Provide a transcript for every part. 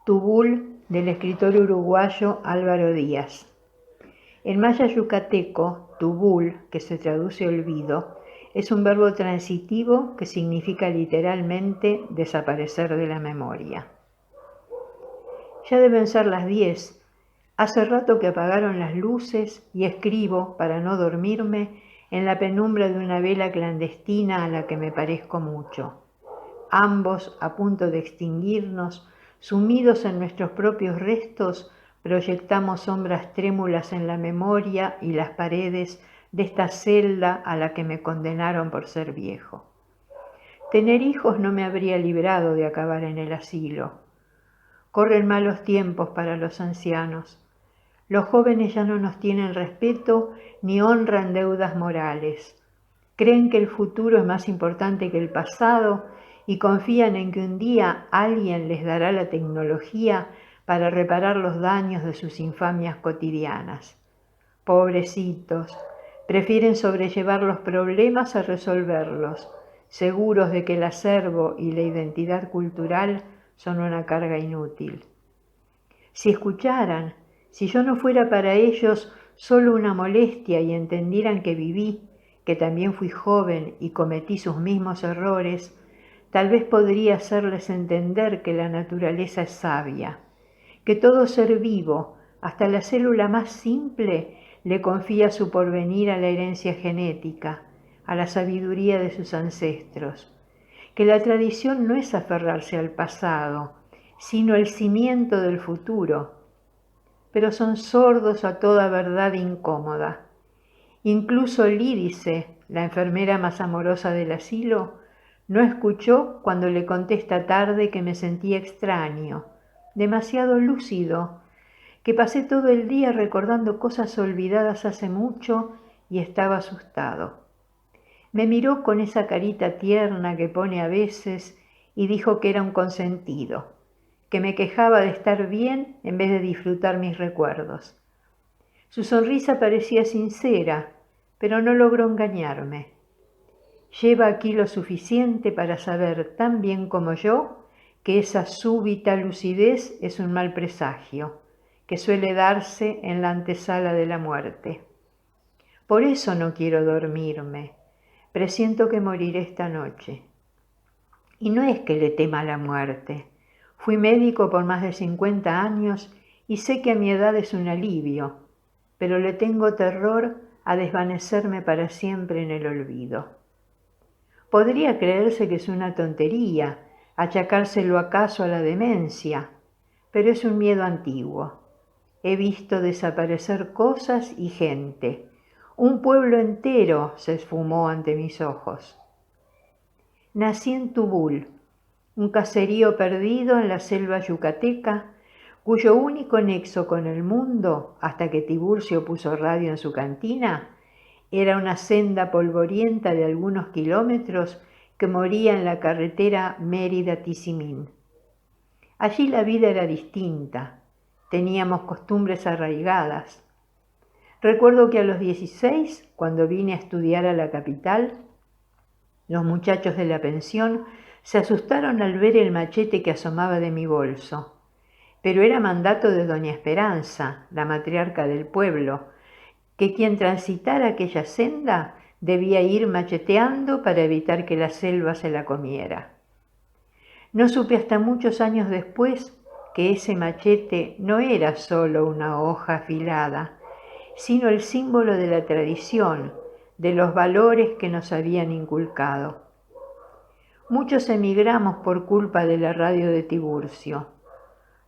Tubul, del escritor uruguayo Álvaro Díaz. En maya yucateco, tubul, que se traduce olvido, es un verbo transitivo que significa literalmente desaparecer de la memoria. Ya deben ser las 10. Hace rato que apagaron las luces y escribo, para no dormirme, en la penumbra de una vela clandestina a la que me parezco mucho. Ambos, a punto de extinguirnos, sumidos en nuestros propios restos, proyectamos sombras trémulas en la memoria y las paredes de esta celda a la que me condenaron por ser viejo. Tener hijos no me habría librado de acabar en el asilo. Corren malos tiempos para los ancianos. Los jóvenes ya no nos tienen respeto ni honran deudas morales. Creen que el futuro es más importante que el pasado y confían en que un día alguien les dará la tecnología para reparar los daños de sus infamias cotidianas. Pobrecitos, prefieren sobrellevar los problemas a resolverlos, seguros de que el acervo y la identidad cultural son una carga inútil. Si escucharan, si yo no fuera para ellos solo una molestia y entendieran que viví, que también fui joven y cometí sus mismos errores, tal vez podría hacerles entender que la naturaleza es sabia, que todo ser vivo, hasta la célula más simple, le confía su porvenir a la herencia genética, a la sabiduría de sus ancestros, que la tradición no es aferrarse al pasado, sino el cimiento del futuro, pero son sordos a toda verdad incómoda. Incluso Lídice, la enfermera más amorosa del asilo, no escuchó cuando le conté esta tarde que me sentía extraño, demasiado lúcido, que pasé todo el día recordando cosas olvidadas hace mucho y estaba asustado. Me miró con esa carita tierna que pone a veces y dijo que era un consentido, que me quejaba de estar bien en vez de disfrutar mis recuerdos. Su sonrisa parecía sincera, pero no logró engañarme. Lleva aquí lo suficiente para saber tan bien como yo que esa súbita lucidez es un mal presagio, que suele darse en la antesala de la muerte. Por eso no quiero dormirme, presiento que moriré esta noche. Y no es que le tema la muerte. Fui médico por más de 50 años y sé que a mi edad es un alivio, pero le tengo terror a desvanecerme para siempre en el olvido. Podría creerse que es una tontería, achacárselo acaso a la demencia, pero es un miedo antiguo. He visto desaparecer cosas y gente. Un pueblo entero se esfumó ante mis ojos. Nací en Tubul, un caserío perdido en la selva yucateca, cuyo único nexo con el mundo, hasta que Tiburcio puso radio en su cantina, era una senda polvorienta de algunos kilómetros que moría en la carretera Mérida-Tizimín. Allí la vida era distinta, teníamos costumbres arraigadas. Recuerdo que a los 16, cuando vine a estudiar a la capital, los muchachos de la pensión se asustaron al ver el machete que asomaba de mi bolso. Pero era mandato de doña Esperanza, la matriarca del pueblo, que quien transitara aquella senda debía ir macheteando para evitar que la selva se la comiera. No supe hasta muchos años después que ese machete no era solo una hoja afilada, sino el símbolo de la tradición, de los valores que nos habían inculcado. Muchos emigramos por culpa de la radio de Tiburcio.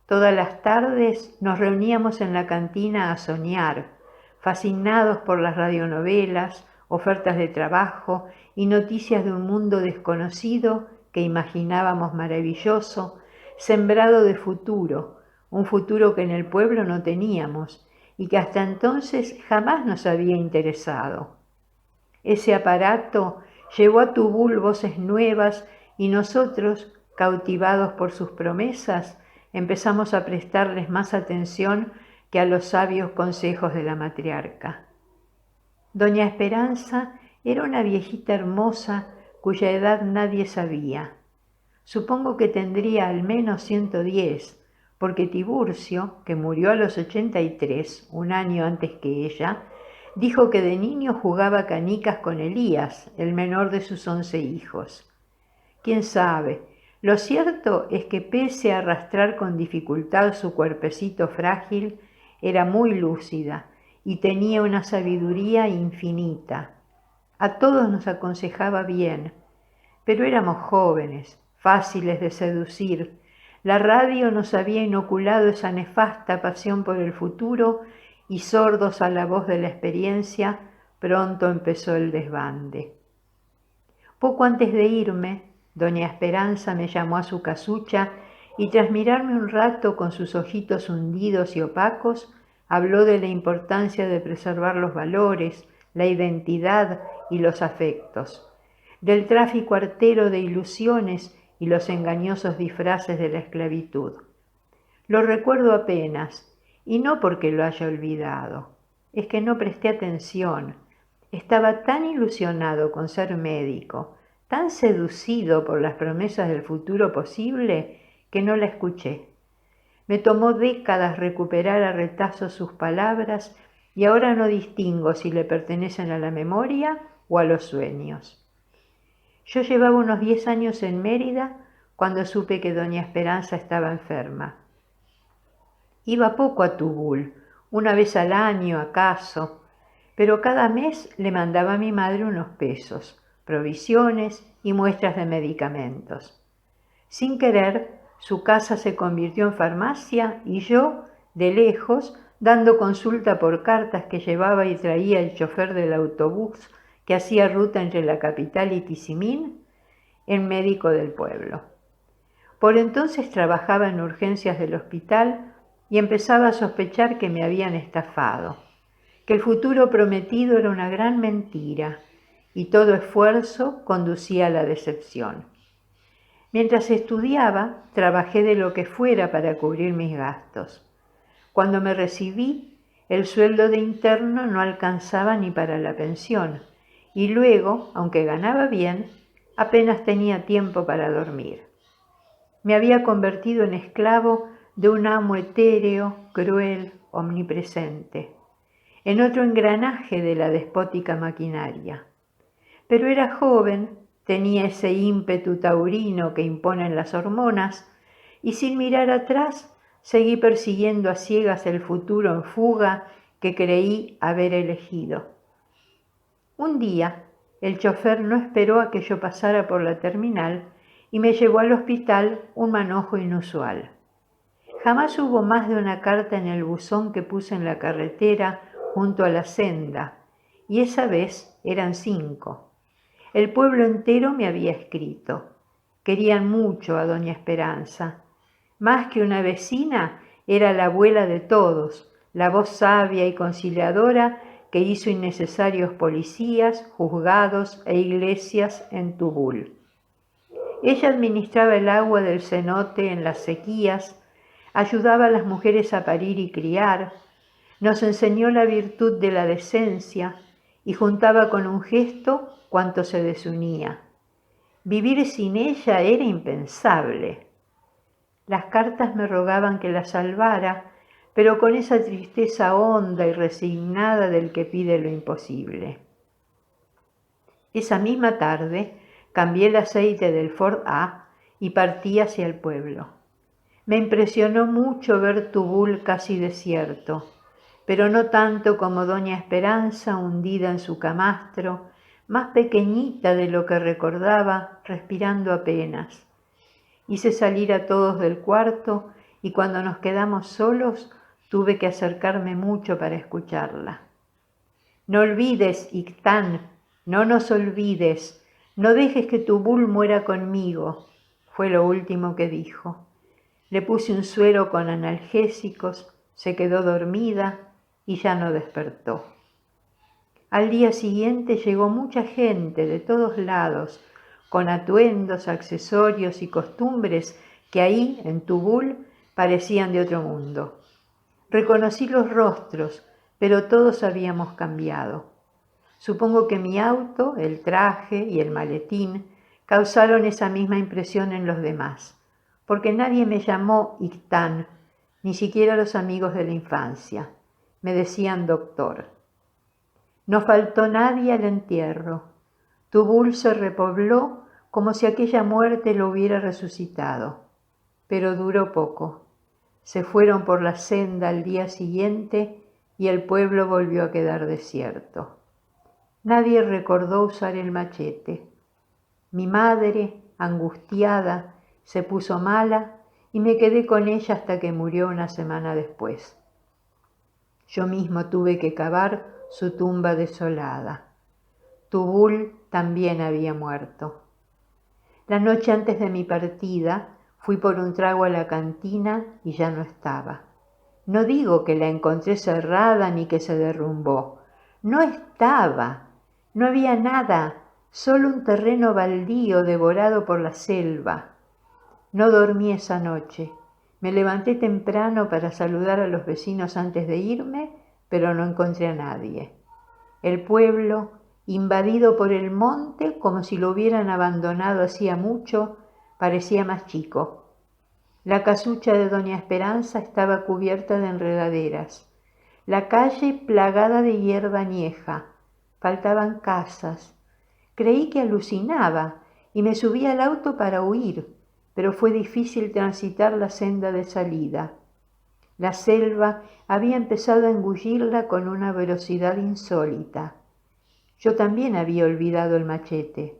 Todas las tardes nos reuníamos en la cantina a soñar, fascinados por las radionovelas, ofertas de trabajo y noticias de un mundo desconocido que imaginábamos maravilloso, sembrado de futuro, un futuro que en el pueblo no teníamos y que hasta entonces jamás nos había interesado. Ese aparato llevó a Tubul voces nuevas y nosotros, cautivados por sus promesas, empezamos a prestarles más atención que a los sabios consejos de la matriarca. Doña Esperanza era una viejita hermosa cuya edad nadie sabía. Supongo que tendría al menos 110, porque Tiburcio, que murió a los 83, un año antes que ella, dijo que de niño jugaba canicas con Elías, el menor de sus 11 hijos. ¿Quién sabe? Lo cierto es que pese a arrastrar con dificultad su cuerpecito frágil, era muy lúcida y tenía una sabiduría infinita. A todos nos aconsejaba bien, pero éramos jóvenes, fáciles de seducir. La radio nos había inoculado esa nefasta pasión por el futuro y sordos a la voz de la experiencia, pronto empezó el desbande. Poco antes de irme, doña Esperanza me llamó a su casucha y tras mirarme un rato con sus ojitos hundidos y opacos, habló de la importancia de preservar los valores, la identidad y los afectos, del tráfico artero de ilusiones y los engañosos disfraces de la esclavitud. Lo recuerdo apenas, y no porque lo haya olvidado, es que no presté atención. Estaba tan ilusionado con ser médico, tan seducido por las promesas del futuro posible, que no la escuché. Me tomó décadas recuperar a retazos sus palabras y ahora no distingo si le pertenecen a la memoria o a los sueños. Yo llevaba unos 10 años en Mérida cuando supe que doña Esperanza estaba enferma. Iba poco a Tubul, una vez al año acaso, pero cada mes le mandaba a mi madre unos pesos, provisiones y muestras de medicamentos. Sin querer, su casa se convirtió en farmacia y yo, de lejos, dando consulta por cartas que llevaba y traía el chofer del autobús que hacía ruta entre la capital y Tizimín, el médico del pueblo. Por entonces trabajaba en urgencias del hospital y empezaba a sospechar que me habían estafado, que el futuro prometido era una gran mentira y todo esfuerzo conducía a la decepción. Mientras estudiaba, trabajé de lo que fuera para cubrir mis gastos. Cuando me recibí, el sueldo de interno no alcanzaba ni para la pensión, y luego, aunque ganaba bien, apenas tenía tiempo para dormir. Me había convertido en esclavo de un amo etéreo, cruel, omnipresente, en otro engranaje de la despótica maquinaria. Pero era joven, tenía ese ímpetu taurino que imponen las hormonas, y sin mirar atrás seguí persiguiendo a ciegas el futuro en fuga que creí haber elegido. Un día, el chofer no esperó a que yo pasara por la terminal y me llevó al hospital un manojo inusual. Jamás hubo más de una carta en el buzón que puse en la carretera junto a la senda, y esa vez eran 5. El pueblo entero me había escrito. Querían mucho a doña Esperanza. Más que una vecina, era la abuela de todos, la voz sabia y conciliadora que hizo innecesarios policías, juzgados e iglesias en Tubul. Ella administraba el agua del cenote en las sequías, ayudaba a las mujeres a parir y criar, nos enseñó la virtud de la decencia y juntaba con un gesto cuanto se desunía. Vivir sin ella era impensable. Las cartas me rogaban que la salvara, pero con esa tristeza honda y resignada del que pide lo imposible. Esa misma tarde cambié el aceite del Ford A y partí hacia el pueblo. Me impresionó mucho ver Tubul casi desierto, pero no tanto como doña Esperanza hundida en su camastro, más pequeñita de lo que recordaba, respirando apenas. Hice salir a todos del cuarto y cuando nos quedamos solos tuve que acercarme mucho para escucharla. No olvides, Ictán, no nos olvides, no dejes que Tubul muera conmigo, fue lo último que dijo. Le puse un suero con analgésicos, se quedó dormida y ya no despertó. Al día siguiente llegó mucha gente de todos lados, con atuendos, accesorios y costumbres que ahí, en Tubul, parecían de otro mundo. Reconocí los rostros, pero todos habíamos cambiado. Supongo que mi auto, el traje y el maletín causaron esa misma impresión en los demás, porque nadie me llamó Ictán, ni siquiera los amigos de la infancia. Me decían doctor. No faltó nadie al entierro. Tubul se repobló como si aquella muerte lo hubiera resucitado, pero duró poco. Se fueron por la senda al día siguiente y el pueblo volvió a quedar desierto. Nadie recordó usar el machete. Mi madre, angustiada, se puso mala y me quedé con ella hasta que murió una semana después. Yo mismo tuve que cavar su tumba desolada. Tubul también había muerto. La noche antes de mi partida fui por un trago a la cantina y ya no estaba. No digo que la encontré cerrada ni que se derrumbó. No estaba. No había nada, solo un terreno baldío devorado por la selva. No dormí esa noche. Me levanté temprano para saludar a los vecinos antes de irme, pero no encontré a nadie. El pueblo, invadido por el monte como si lo hubieran abandonado hacía mucho, parecía más chico. La casucha de Doña Esperanza estaba cubierta de enredaderas, la calle plagada de hierba añeja, faltaban casas. Creí que alucinaba y me subí al auto para huir, pero fue difícil transitar la senda de salida. La selva había empezado a engullirla con una velocidad insólita. Yo también había olvidado el machete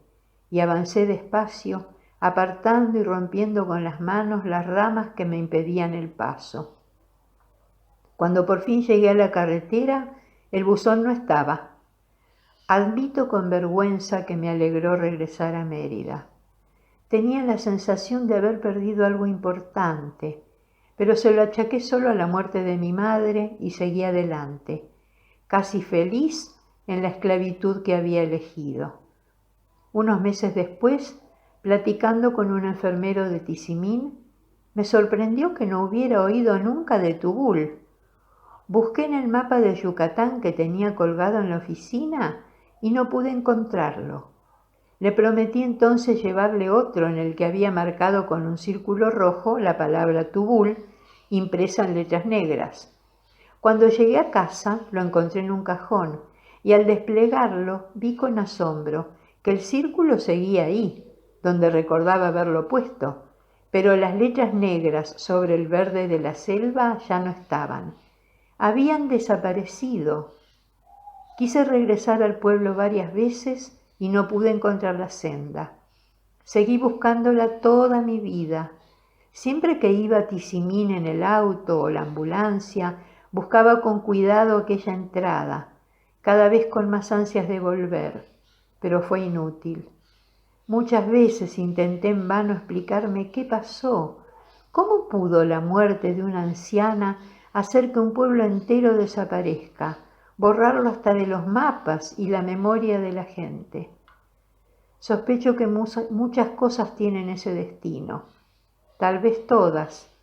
y avancé despacio, apartando y rompiendo con las manos las ramas que me impedían el paso. Cuando por fin llegué a la carretera, el buzón no estaba. Admito con vergüenza que me alegró regresar a Mérida. Tenía la sensación de haber perdido algo importante, pero se lo achaqué solo a la muerte de mi madre y seguí adelante, casi feliz en la esclavitud que había elegido. Unos meses después, platicando con un enfermero de Tizimín, me sorprendió que no hubiera oído nunca de Tubul. Busqué en el mapa de Yucatán que tenía colgado en la oficina y no pude encontrarlo. Le prometí entonces llevarle otro en el que había marcado con un círculo rojo la palabra Tubul impresa en letras negras. Cuando llegué a casa lo encontré en un cajón y al desplegarlo vi con asombro que el círculo seguía ahí, donde recordaba haberlo puesto, pero las letras negras sobre el verde de la selva ya no estaban. Habían desaparecido. Quise regresar al pueblo varias veces y no pude encontrar la senda. Seguí buscándola toda mi vida. Siempre que iba a Tizimín en el auto o la ambulancia, buscaba con cuidado aquella entrada, cada vez con más ansias de volver, pero fue inútil. Muchas veces intenté en vano explicarme qué pasó, cómo pudo la muerte de una anciana hacer que un pueblo entero desaparezca, borrarlo hasta de los mapas y la memoria de la gente. Sospecho que muchas cosas tienen ese destino, tal vez todas.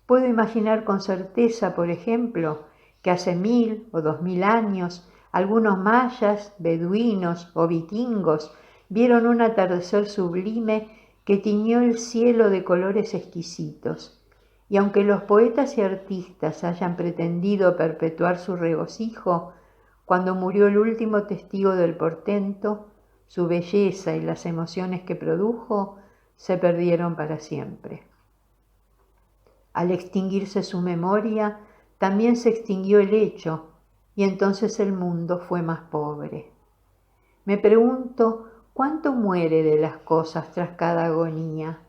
Puedo imaginar con certeza, por ejemplo, que hace 1000 o 2000 años algunos mayas, beduinos o vikingos vieron un atardecer sublime que tiñó el cielo de colores exquisitos. Y aunque los poetas y artistas hayan pretendido perpetuar su regocijo, cuando murió el último testigo del portento, su belleza y las emociones que produjo se perdieron para siempre. Al extinguirse su memoria, también se extinguió el hecho, y entonces el mundo fue más pobre. Me pregunto cuánto muere de las cosas tras cada agonía.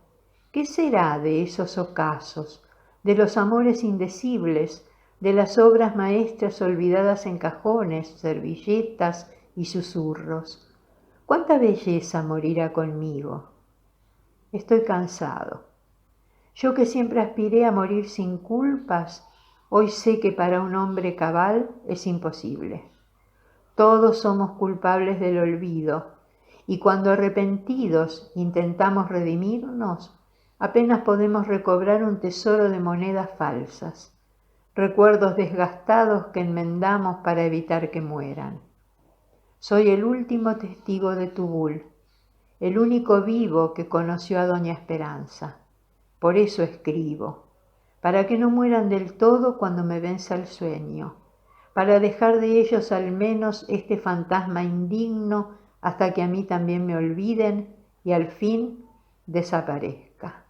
¿Qué será de esos ocasos, de los amores indecibles, de las obras maestras olvidadas en cajones, servilletas y susurros? ¿Cuánta belleza morirá conmigo? Estoy cansado. Yo que siempre aspiré a morir sin culpas, hoy sé que para un hombre cabal es imposible. Todos somos culpables del olvido, y cuando arrepentidos intentamos redimirnos, apenas podemos recobrar un tesoro de monedas falsas, recuerdos desgastados que enmendamos para evitar que mueran. Soy el último testigo de Tubul, el único vivo que conoció a Doña Esperanza. Por eso escribo, para que no mueran del todo cuando me venza el sueño, para dejar de ellos al menos este fantasma indigno hasta que a mí también me olviden y al fin desaparezca.